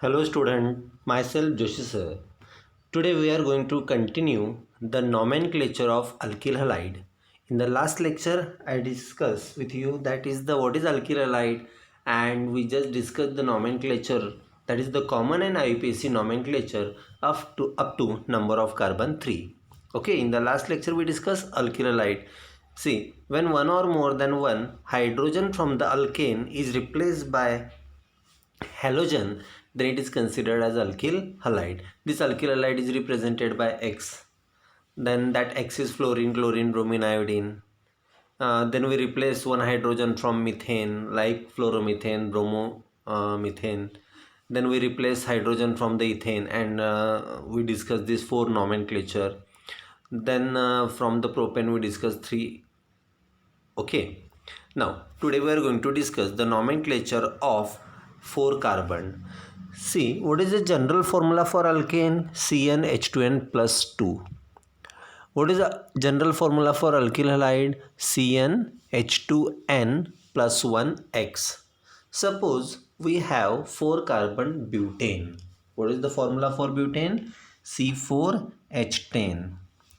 Hello student, myself Joshi sir. Today we are going to continue the nomenclature of alkyl halide. In the last lecture I discussed with you that is the what is alkyl halide, and we just discussed the nomenclature, that is the common and IUPAC nomenclature up to number of carbon 3. Okay, in the last lecture we discussed alkyl halide. See, when one or more than one hydrogen from the alkane is replaced by halogen, then it is considered as alkyl halide. This alkyl halide is represented by X. Then that X is fluorine, chlorine, bromine, iodine. Then we replace one hydrogen from methane like fluoromethane, bromomethane. Then we replace hydrogen from the ethane, and we discuss this four nomenclature. Then from the propane we discuss three. Okay, now today we are going to discuss the nomenclature of 4 carbon. See, what is the general formula for alkane? CnH2n plus 2. What is the general formula for alkyl halide? CnH2n plus 1x. Suppose we have 4 carbon butane. What is the formula for butane? C4H10.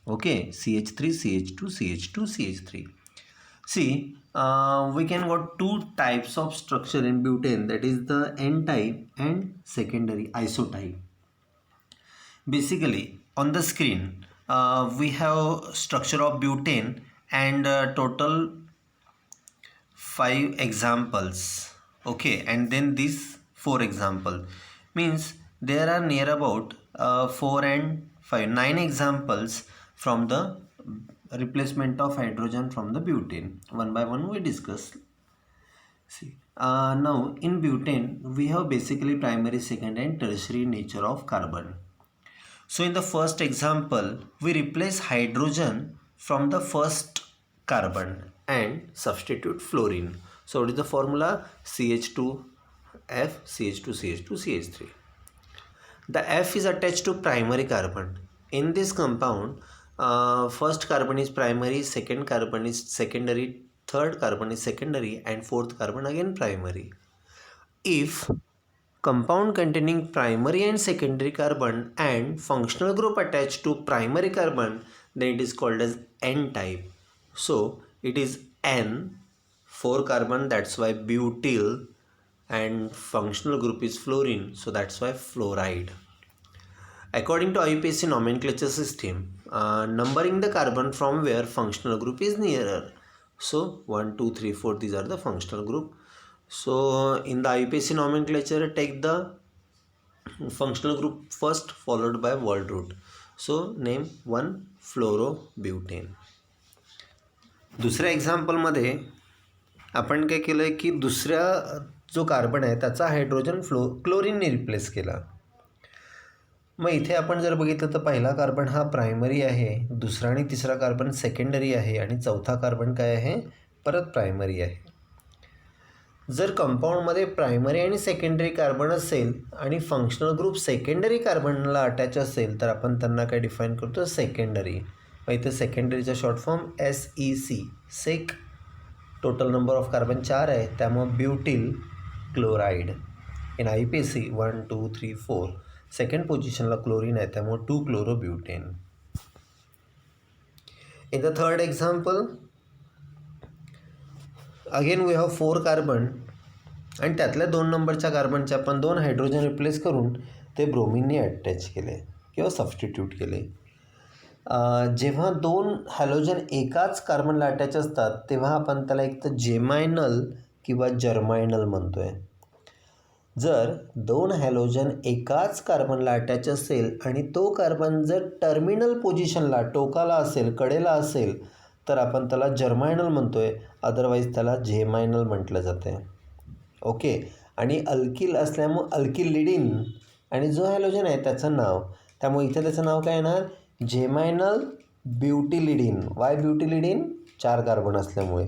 Okay, CH3, CH2, CH2, CH3. See, we can got two types of structure in butane, that is the N type and secondary isotype. Basically, on the screen, we have structure of butane and total 5 examples. Okay, and then these 4 example means there are near about 4 and 5, 9 examples from the replacement of hydrogen from the butane. One by one we discuss. See, now in butane we have basically primary, second and tertiary nature of carbon. So in the first example we replace hydrogen from the first carbon and substitute fluorine. So what is the formula? CH2F, CH2, CH2, CH3. The F is attached to primary carbon. In this compound, first carbon is primary, second carbon is secondary, third carbon is secondary, and fourth carbon again primary. If compound containing primary and secondary carbon and functional group attached to primary carbon, then it is called as N type. So it is N, 4 carbon, that's why butyl, and functional group is fluorine, so that's why fluoride. According to IUPAC nomenclature system, numbering the carbon from where functional group is nearer. So 1, 2, 3, 4, these are the functional group. So in the IUPAC nomenclature, take the functional group first followed by word root. So name 1 fluorobutane. दुसऱ्या एक्झाम्पलमध्ये आपण काय केलं आहे की दुसऱ्या जो carbon आहे त्याचा हायड्रोजन क्लोरीनने रिप्लेस केला. मग इथे आपण जर बघितलं तर पहिला कार्बन हा प्रायमरी आहे, दुसरा आणि तिसरा कार्बन सेकंडरी आहे आणि चौथा कार्बन काय आहे? परत प्रायमरी आहे. जर कंपाऊंडमध्ये प्रायमरी आणि सेकंडरी कार्बन असेल आणि फंक्शनल ग्रुप सेकंडरी कार्बनला अटॅच असेल तर आपण त्यांना काय डिफाईन करतो? सेकंडरी. मग इथे सेकंडरीचा short form SEC, sec. Total number of carbon 4 आहे, त्यामुळे butyl chloride. In IUPAC 1, 2, 3, 4 second पोझिशनला क्लोरीन आहे, त्यामुळे 2 chlorobutane. In the third example again we have 4 carbon आणि त्यातल्या 2 नंबरच्या कार्बनचे आपण 2 हायड्रोजन रिप्लेस करून ते ब्रोमिनने अटॅच केले किंवा सबस्टिट्यूट केले. जेव्हा 2 हॅलोजन एकाच कार्बनला अटॅच असतात तेव्हा आपण त्याला एक तर जेमायनल किंवा जर्मायनल म्हणतो आहे. जर 2 हॅलोजन एकाच कार्बनला अटॅच असेल आणि तो कार्बन जर टर्मिनल पोझिशनला, टोकाला असेल, कडेला असेल तर आपण त्याला जर्मायनल म्हणतो आहे, अदरवाईज त्याला जेमायनल म्हटलं जातं आहे. ओके, आणि अल्किल असल्यामुळे अल्किलिडिन आणि जो हॅलोजन आहे त्याचं नाव, त्यामुळे इथे त्याचं नाव काय येणार? जेमायनल ब्युटिलिडिन. वाय ब्युटिलिडिन? 4 कार्बन असल्यामुळे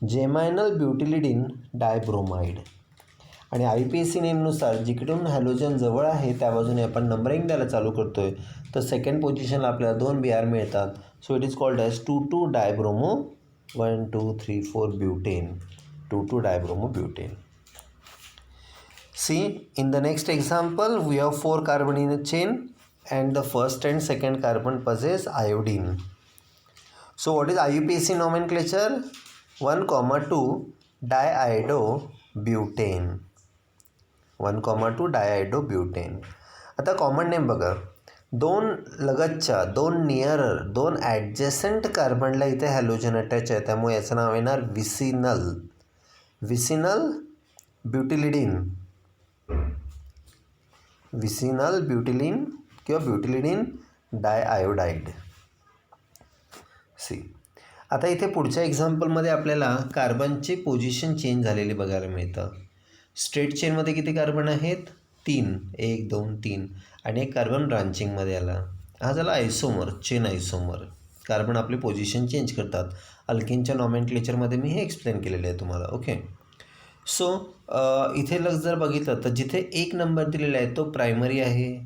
जेमायनल ब्युटिलिडिन डायब्रोमाइड. आणि IUPAC नेमनुसार जिकडून हॅलोजन जवळ आहे त्या बाजूने आपण नंबरिंग द्यायला चालू करतो आहे, तर सेकंड पोझिशनला आपल्याला 2 Br मिळतात. So it is called as 2,2 dibromo 1, 2, 3, 4 butane. 2,2 dibromo butane. See, in the next example we have 4 carbon in a chain and the first and second carbon possess iodine. So what is IUPAC nomenclature? 1,2 diiodobutane. 1,2 diiodobutane. आता common name बघा, दोन लगतच्या, दोन nearer, दोन ॲडजसंट कार्बनला इथे halogen attach आहे, त्यामुळे याचं नाव येणार विसिनल. विसिनल ब्युटिलिडिन. विसिनल ब्युटिलिन किंवा ब्युटिलिडिन डायआयोडाईड. सी, आता इथे पुढच्या एक्झाम्पलमध्ये आपल्याला कार्बनचे पोझिशन चेंज झालेले बघायला मिळतं. स्ट्रेट चेनमध्ये किती कार्बन आहेत? 3. 1 2 3. आणि एक कार्बन ब्रांचिंगमध्ये आला. हा झाला आयसोमर, चेन आयसोमर. कार्बन आपले पोझिशन चेंज करतात. अल्किनच्या नॉमेनक्लेचरमध्ये मी हे एक्सप्लेन केलेले आहे तुम्हाला. ओके. सो इथे जर बघितलं तर जिथे 1 नंबर दिलेला आहे तो प्रायमरी आहे.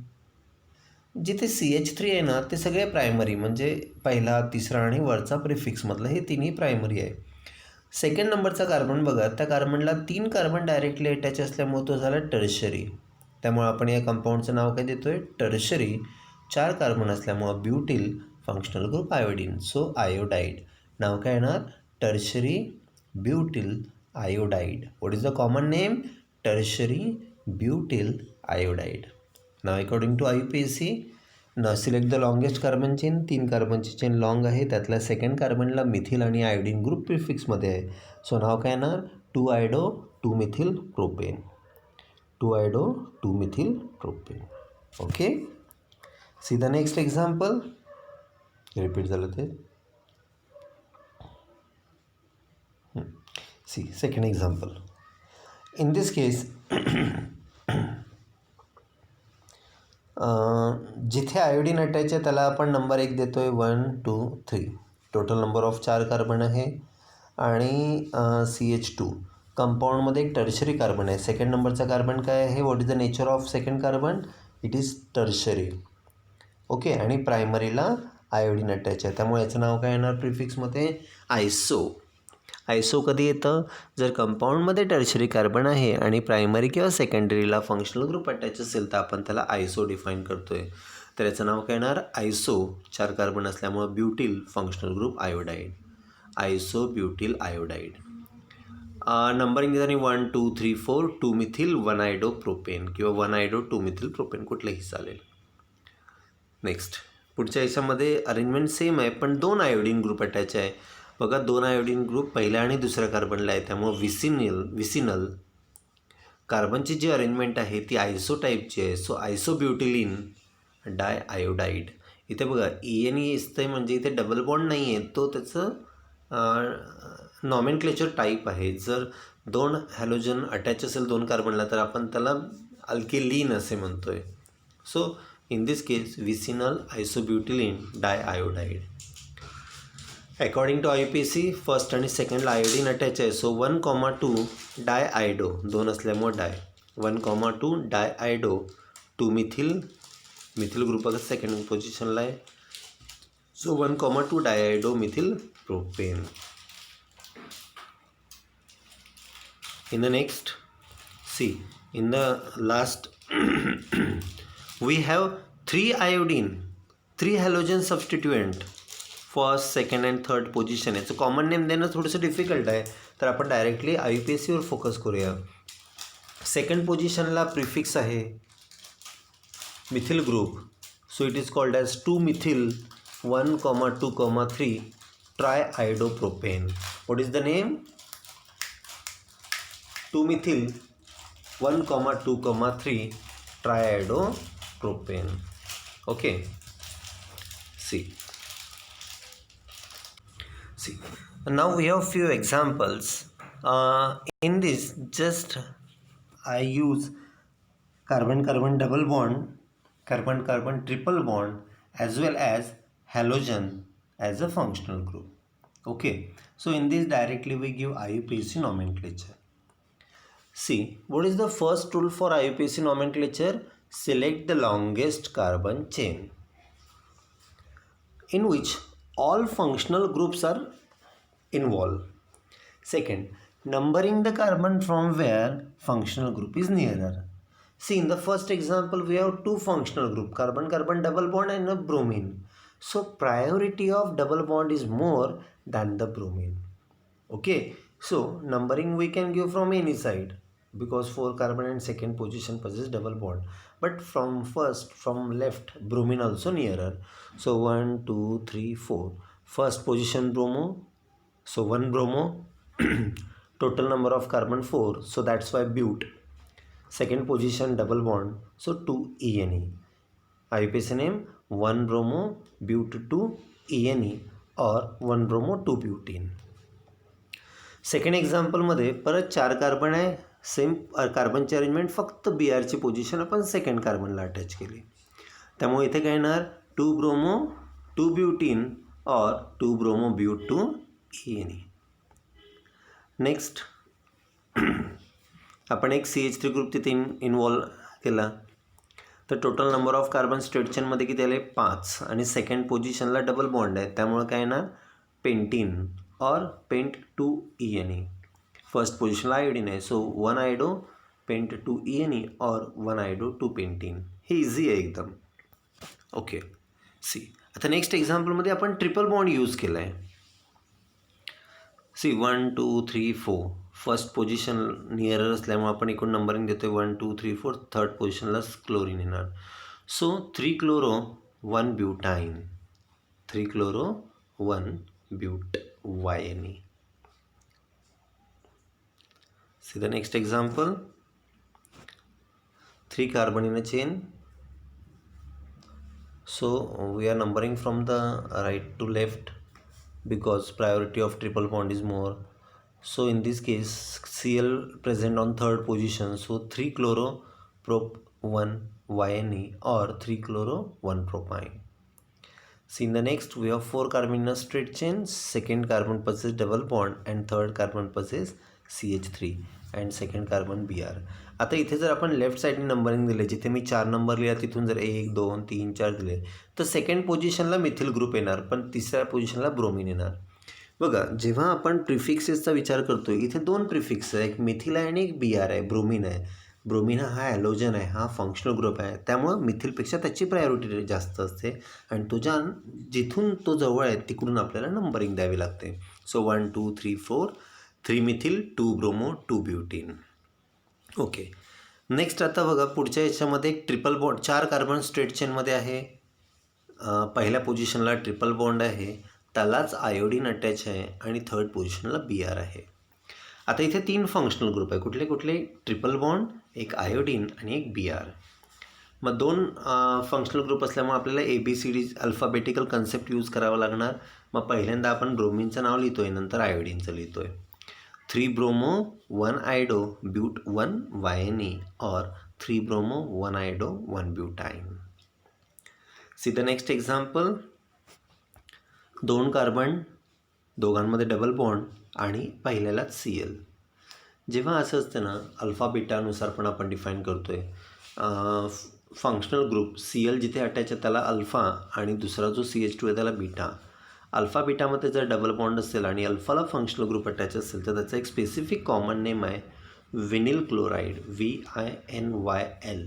जिथे CH3 आहे ना ते सगळे प्रायमरी, म्हणजे पहिला, तिसरा आणि वरचा प्रिफिक्समधलं हे तिन्ही प्रायमरी आहे. सेकंड नंबरचा कार्बन बघा, त्या कार्बनला 3 कार्बन डायरेक्टली अटॅच असल्यामुळे तो झाला टर्शरी. त्यामुळे आपण या कंपाऊंडचं नाव काय देतो आहे? टर्शरी. 4 कार्बन असल्यामुळं butyl, functional group iodine. So iodide. नाव काय येणार? Tertiary butyl iodide. What is the common name? Tertiary butyl iodide. नाव according to IUPAC select the longest carbon chain. 3 कार्बनची चेन लॉंग आहे, त्यातल्या सेकंड कार्बनला मिथिल आणि आयोडीन ग्रुप प्रिफिक्समध्ये आहे. सो नाव काय येणार? Two iodo two methyl propane. Two iodo two methyl propane. Okay. See the next example. Repeat झालं ते. See second example. In this केस जिथे आयोडीन अटॅच आहे त्याला आपण नंबर 1 देतो आहे. 1 2 3. टोटल नंबर ऑफ 4 कार्बन आहे आणि CH2. कंपाऊंडमध्ये एक टर्शरी कार्बन आहे. सेकंड नंबरचा कार्बन काय आहे? What is the nature of second carbon? It is tertiary. Okay. आणि प्रायमरीला आयोडीन अटॅच आहे, त्यामुळे याचं नाव काय येणार प्रिफिक्समध्ये? आयसो. आयसो कधी येतं? जर कंपाऊंडमध्ये टर्शरी कार्बन आहे आणि प्रायमरी किंवा सेकंडरीला फंक्शनल ग्रुप अटॅच असेल तर आपण त्याला आयसो डिफाईन करतो आहे. तर याचं नाव काय येणार? आयसो. 4 कार्बन असल्यामुळं butyl, functional group iodide. Iso butyl iodide. Numbering जरी 1 2 3 4. 2-मिथिल 1-आयडो प्रोपेन किंवा 1-आयडो 2-मिथिल प्रोपेन कुठलंही चालेल. नेक्स्ट, पुढच्या याच्यामध्ये अरेंजमेंट सेम आहे पण 2 आयोडीन ग्रुप अटॅच आहे. बघा, 2 आयोडीन ग्रुप पहिल्या आणि दुसऱ्या कार्बनला आहे, त्यामुळं विसिनल कार्बनची जी अरेंजमेंट आहे ती आयसो टाईपची आहे. सो आयसोब्युटिलिन डायआयोडाईड. इथे बघा ENE असतं म्हणजे इथे डबल बॉन्ड नाही आहे, तो त्याचं नॉमेनक्लेचर टाईप आहे. जर 2 हॅलोजन अटॅच असेल 2 कार्बनला तर आपण त्याला अल्किलीन असे म्हणतो आहे. So in this case vicinal isobutylene diiodide. According to IUPAC first आणि सेकंडला आयोडीन अटॅच आहे. सो 1,2 डायआयडो, 2 असल्यामुळे डाय. 1,2 डायआयडो 2-मिथिल, मिथिल ग्रुपाचा सेकंड पोझिशनला आहे. So 1,2 diiodo methyl propane. In the next, see, in the last we have 3 iodine, 3 halogen substituent, first, second and third position. याचं common name देणं थोडंसं difficult आहे, तर आपण डायरेक्टली IUPACवर फोकस करूया. सेकंड पोझिशनला प्रिफिक्स आहे methyl group. So it is called as two methyl 1,2,3 triiodopropane. What is the name? Two methyl 1,2,3 triiodopropane. Okay. See, now we have few examples. In this, just I use carbon-carbon double bond, carbon-carbon triple bond, as well as halogen as a functional group. Okay, so in this directly we give IUPAC nomenclature. See, what is the first rule for IUPAC nomenclature? Select the longest carbon chain in which all functional groups are involved. Second, numbering the carbon from where functional group is nearer. See, in the first example, we have two functional group, carbon-carbon double bond and a bromine. So, priority of double bond is more than the bromine. Okay, so numbering we can give from any side because 4 carbon and second position possess double bond. But from left, bromine also nearer. So 1, 2, 3, 4. First position bromo, so 1 bromo. Total number of carbon 4, so that's why but. Second position double bond, so 2 ENE. IUPAC name 1 bromo but 2 ENE or 1 bromo 2 butene. Second एक्झाम्पलमध्ये परत 4 carbon आहे, same कार्बनची arrangement, फक्त बी आरची position आपण second कार्बनला attach केली. त्यामुळे इथे काय येणार 2 bromo 2 butene और 2 ब्रोमो ब्यूट 2 ENE. नेक्स्ट आपण एक CH3 ग्रुप तिथे इन्वॉल्व केला, तर total number of carbon straight चेनमध्ये किती आले 5 आणि सेकंड पोझिशनला डबल बॉन्ड आहे, त्यामुळे काय येणार पेंटीन और पेंट 2 ENE. फर्स्ट पोजिशनला आयोडीन आहे, सो 1 आयोडो पेंट 2 ENE और 1 आयोडो 2 पेंटीन. हे इझी आहे एकदम. ओके, सी आता नेक्स्ट एक्झाम्पलमध्ये आपण ट्रिपल बॉन्ड यूज केला आहे. सी 1 2 3 4 फर्स्ट पोजिशन नियरर असल्यामुळे आपण एकूण नंबरिंग देतो आहे 1 2 3 4. थर्ड पोजिशनला क्लोरीन येणार, so 3 chloro 1 butyne, 3 chloro 1 but YNE. See the next example. 3 carbon in a chain. So we are numbering from the right to left because priority of triple bond is more. So in this case Cl present on third position. So 3 chloro prop 1 YNE or 3 chloro 1 propyne. See in the next we have 4 carbon in a straight chain, second carbon possesses double bond and third carbon possesses CH3 and second carbon Br. आता इथे जर आपण left साईडने numbering दिले, जिथे मी 4 number लिहा तिथून जर 1 2 3 4 दिले, तर सेकंड पोझिशनला मिथिल ग्रुप येणार, पण तिसऱ्या पोझिशनला ब्रोमिन येणार. बघा, जेव्हा आपण प्रिफिक्सेसचा विचार करतो, इथे 2 प्रिफिक्स आहे, एक मिथिल आहे आणि एक Br आहे, ब्रोमिन आहे. ब्रोमिन हा ॲलोजन आहे, हा फंक्शनल ग्रुप आहे, त्यामुळं मिथिलपेक्षा त्याची प्रायोरिटी जास्त असते आणि जिथून तो जवळ आहे तिकडून आपल्याला नंबरिंग द्यावी लागते. So 1 2 3 4, 3 methyl 2 bromo 2 butene. Okay, next आता बघा पुढच्या याच्यामध्ये एक ट्रिपल बॉन्ड, 4 कार्बन स्ट्रेट चेनमध्ये आहे, पहिल्या पोझिशनला ट्रिपल बॉन्ड आहे, त्यालाच आयोडीन अटॅच आहे आणि थर्ड पोझिशनला Br आहे. आता इथे 3 फंक्शनल ग्रुप आहे, कुठले कुठले ट्रिपल बॉन्ड, एक आयोडीन आणि एक Br. मग 2 फंक्शनल ग्रुप असल्यामुळे आपल्याला ABCD अल्फाबेटिकल कन्सेप्ट यूज करावा लागणार. मग पहिल्यांदा आपण ब्रोमिनचं नाव लिहितो आहे, नंतर आयोडीनचं लिहितो आहे. 3 ब्रोमो 1 आयोडो ब्यूट 1 YNE और 3 bromo 1 iodo 1 butyne. See the next example. 2 carbon, दोघांमध्ये डबल बॉन्ड आणि पहिल्यालाच Cl. जेव्हा असं असतं ना, अल्फा बीटानुसार पण आपण डिफाईन करतो आहे. फंक्शनल ग्रुप Cl जिथे अटॅच आहे त्याला अल्फा आणि दुसरा जो CH2 आहे त्याला बीटा. अल्फा बीटामध्ये जर डबल बॉन्ड असेल आणि अल्फाला फंक्शनल ग्रुप अटॅच असेल तर त्याचा एक स्पेसिफिक कॉमन नेम आहे विनिल क्लोराईड, VINYL,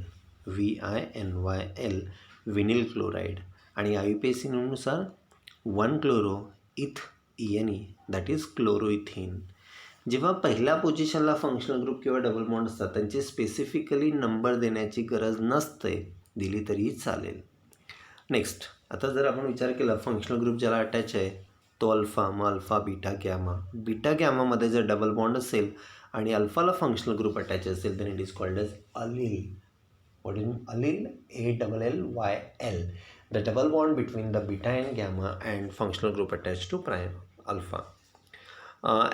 VINYL, विनिल क्लोराईड. आणि IUPAC नुसार 1 क्लोरो इथ ENE, दॅट इज क्लोरोइथिन. जेव्हा पहिल्या पोझिशनला फंक्शनल ग्रुप किंवा डबल बॉन्ड असतात त्यांची स्पेसिफिकली नंबर देण्याची गरज नसते, दिली तरीही चालेल. नेक्स्ट, आता जर आपण विचार केला फंक्शनल ग्रुप ज्याला अटॅच आहे तो अल्फा, मग अल्फा बीटा गॅमा. बीटा गॅमामध्ये जर डबल बॉन्ड असेल आणि अल्फाला फंक्शनल ग्रुप अटॅच असेल तर it is called as allyl. What is allyl? ALLYL. The double bond between the beta and gamma and functional group attached to prime alpha.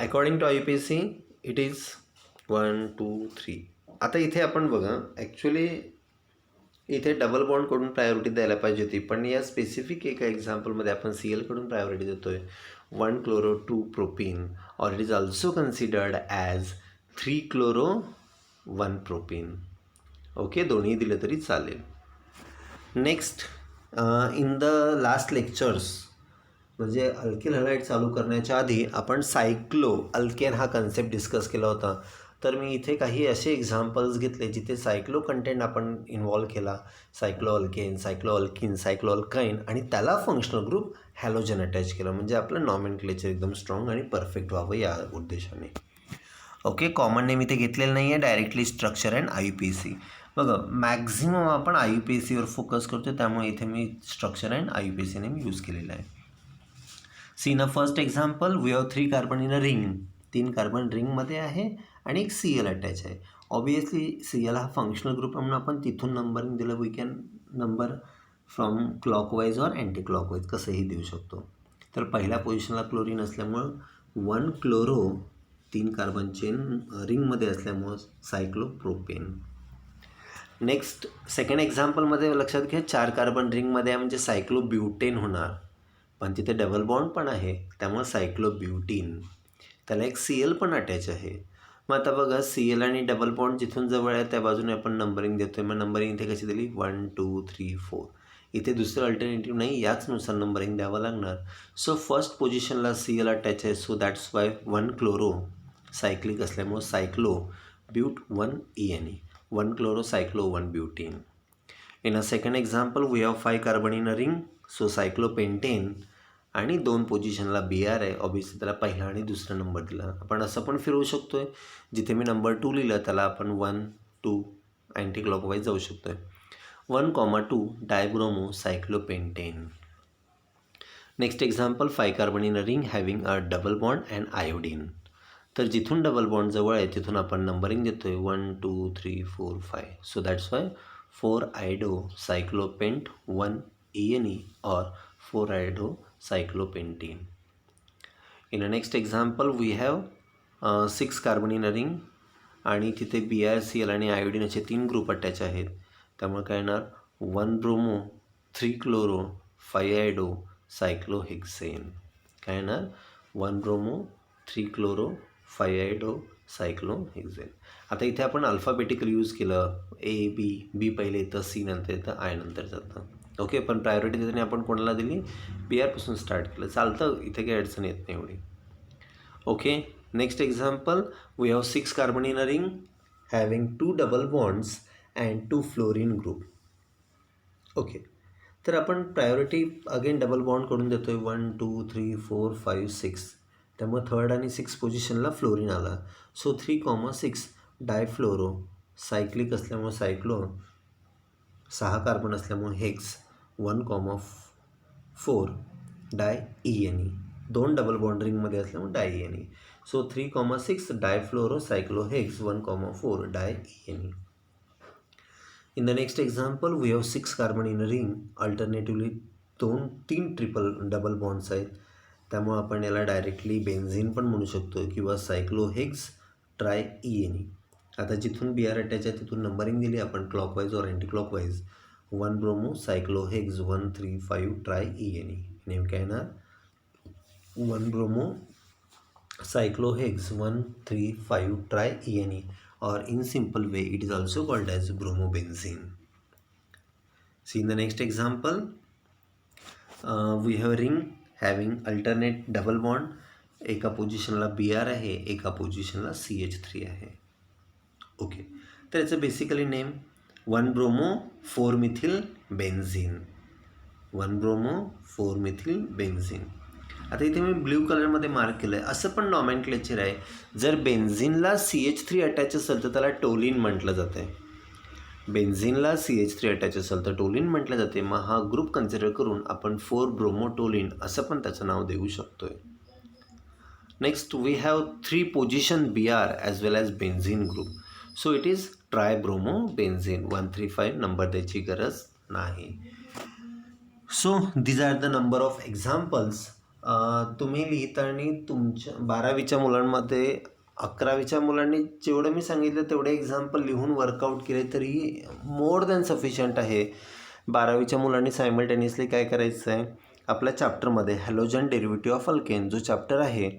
According to IUPAC it is 1 2 3. आता इथे आपण बघा, actually इथे double बॉन्डकडून priority द्यायला पाहिजे होती, पण या स्पेसिफिक एका एक्झाम्पलमध्ये आपण Clकडून प्रायोरिटी देतो आहे 1 क्लोरो 2 प्रोपीन और it is also considered as 3 chloro 1 propene. Okay, दोन्ही दिले तरी चालेल. Next, in the last lectures म्हणजे अल्किल हलाईड चालू करण्याच्या आधी आपण सायक्लो अल्केन हा कन्सेप्ट डिस्कस केला होता. तर मी इथे काही असे एक्झाम्पल्स घेतले जिथे सायक्लो कंटेंट आपण इन्व्हॉल्व केला. सायक्लो अल्केन, सायक्लो अल्किन, सायक्लो अल्काईन आणि त्याला फंक्शनल ग्रुप हॅलोजन अटॅच केलं, म्हणजे आपलं नॉमेनक्लेचर एकदम स्ट्रॉंग आणि परफेक्ट व्हावं या उद्देशाने. ओके, कॉमन नेम इथे घेतलेलं नाही आहे, डायरेक्टली स्ट्रक्चर अँड IUPAC. बघा, मॅक्झिमम आपण IUPACवर फोकस करतो, त्यामुळे इथे मी structure and IUPAC name use केलेला आहे. See in a first example we have 3 carbon in a ring. 3 carbon रिंगमध्ये आहे आणि एक CL अटॅच आहे. ऑब्वियसली CL हा फंक्शनल ग्रुप म्हणून आपण तिथून नंबरिंग दिलं. We can number from clockwise or anti clockwise कसंही देऊ शकतो. तर पहिल्या पोझिशनला क्लोरीन असल्यामुळं 1 क्लोरो 3 कार्बन चेन रिंगमध्ये असल्यामुळं सायक्लोप्रोपेन. नेक्स्ट सेकंड एक्झाम्पलमध्ये लक्षात घ्या, 4 कार्बन रिंगमध्ये आहे म्हणजे सायक्लोब्युटेन होणार, पण तिथे डबल बॉन्ड पण आहे त्यामुळे सायक्लोब्युटीन. त्याला एक CL पण अटॅच आहे. मग आता बघा, CL आणि डबल बॉन्ड जिथून जवळ आहे त्या बाजूने आपण नंबरिंग देतोय. मग नंबरिंग इथे कशी दिली, 1 2 3 4. इथे दुसरं अल्टरनेटिव्ह नाही, याचनुसार नंबरिंग द्यावं लागणार. सो फर्स्ट पोझिशनला CL अटॅच आहे, so that's why 1 chloro cyclic असल्यामुळं cyclo but 1 ENE, 1 chloro cyclo 1 butene. In a second example we have 5 carbon in a ring, so cyclopentane आणि 2 पोझिशनला BR आहे. ऑब्वियसली त्याला पहिला आणि दुसरा नंबर दिला. आपण असं पण फिरवू शकतो आहे, जिथे मी नंबर 2 लिहिलं त्याला आपण 1 2 अँटी क्लॉकवाईज जाऊ शकतो आहे. 1,2 dibromo cyclopentane. Next example 5 carbon in a ring having a double bond and iodine. तर जिथून डबल बॉन्ड जवळ आहे तिथून आपण नंबरिंग देतो आहे 1 2 3 4 5. So that's Y 4 आयडो सायक्लोपेंट 1 ENE or 4 आयडो cyclopentin. In a next example we have 6 carbon in a ring आणि तिथे BR CL आणि आयोडीन असे 3 ग्रुप अटॅच आहेत. त्यामुळे काय येणार, 1 ब्रोमो 3 क्लोरो 5 आयडो सायक्लोहेक्सेन. काय येणार, 1 ब्रोमो 3 क्लोरो 5 आयडो सायक्लोहेक्सेन. आता इथे आपण अल्फाबेटिकल यूज केलं, B पहिले येतं, C नंतर येतं, I नंतर जातं. ओके, पण प्रायोरिटी देताना आपण कोणाला दिली, BRपासून स्टार्ट केलं, चालतं, इथे काही अडचण येत नाही एवढी. Okay, next example we have 6 carbon in a ring having 2 double bonds and 2 fluorine group. Okay, तर आपण प्रायोरिटी अगेन डबल बॉन्ड करून देतोय 1 2 3 4 5 6. त्यामुळे थर्ड आणि 6 पोझिशनला फ्लोरीन आला. सो 3,6 डायफ्लोरो सायक्लिक असल्यामुळे सायक्लो, 6 कार्बन असल्यामुळे hex 1,4 di ENE, 2 double bond रिंगमध्ये असल्यामुळे di ENE. So 3,6 difluoro cyclohex 1,4 di ENE. In the next example we have 6 carbon in a ring, alternatively 3 triple double bonds आहेत. त्यामुळे आपण याला directly benzene पण म्हणू शकतो किंवा सायक्लोहेक्स ट्राय ENE. आता जिथून BR अटॅच आहे तिथून नंबरिंग दिली आपण क्लॉकवाईज और anti clockwise. 1 bromo cyclohex 1 3 5 tri ENE. नेमकं येणार 1 bromo cyclohexane 1 3 5 try ENE, or in simple way it is also called as bromobenzene. See in the next example we have a ring having alternate double bond, एका पोझिशनला BR आहे, एका पोझिशनला CH3 आहे. Okay, तर याचं basically name 1 bromo 4 methyl benzene, 1 bromo 4 methyl benzene. आता इथे मी ब्ल्यू कलरमध्ये मार्क केलं आहे. असं पण नॉमेनक्लेचर आहे, जर बेन्झिनला CH3 अटॅच असेल तर त्याला टोलिन म्हटलं जातं आहे. बेन्झिनला CH3 अटॅच असेल तर टोलिन म्हटलं जाते. मग हा ग्रुप कन्सिडर करून आपण 4 ब्रोमोटोलिन असं पण त्याचं नाव देऊ शकतो आहे. Next we have 3 position BR as well as benzene group, so it is tri bromo benzene. 1 3 5 number द्यायची गरज नाही. So these are the number of examples. तुम्ही लिहिताना तुमच्या 12वीच्या मुलांमध्ये 11वीच्या मुलांनी जेवढं मी सांगितलं तेवढे एक्झाम्पल लिहून वर्कआउट केले तरी मोर दॅन सफिशियंट आहे. 12वीच्या मुलांनी सायमल्टेनियसली काय करायचं आहे, आपल्या चॅप्टरमध्ये हॅलोजन डेरिव्हेटिव्ह ऑफ अल्केन जो चॅप्टर आहे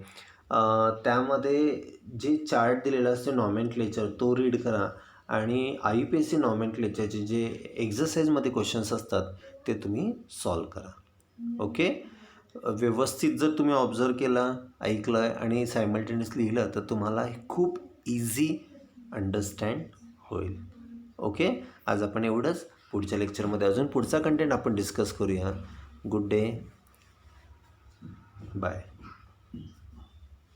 त्यामध्ये जे चार्ट दिलेला असते नॉमेनक्लेचर तो रीड करा आणि IUPAC नॉमेनक्लेचरचे जे एक्झरसाईजमध्ये क्वेश्चन्स असतात ते तुम्ही सॉल्व करा. ओके, व्यवस्थित जर तुम्ही ऑब्झर्व केलं, ऐकलं आणि सायमल्टेनियसली लिहिलं तर तुम्हाला हे खूप इझी अंडरस्टँड होईल. ओके, आज आपण एवढंच. पुढच्या लेक्चरमध्ये अजून पुढचा कंटेंट आपण डिस्कस करूया. Good day, bye.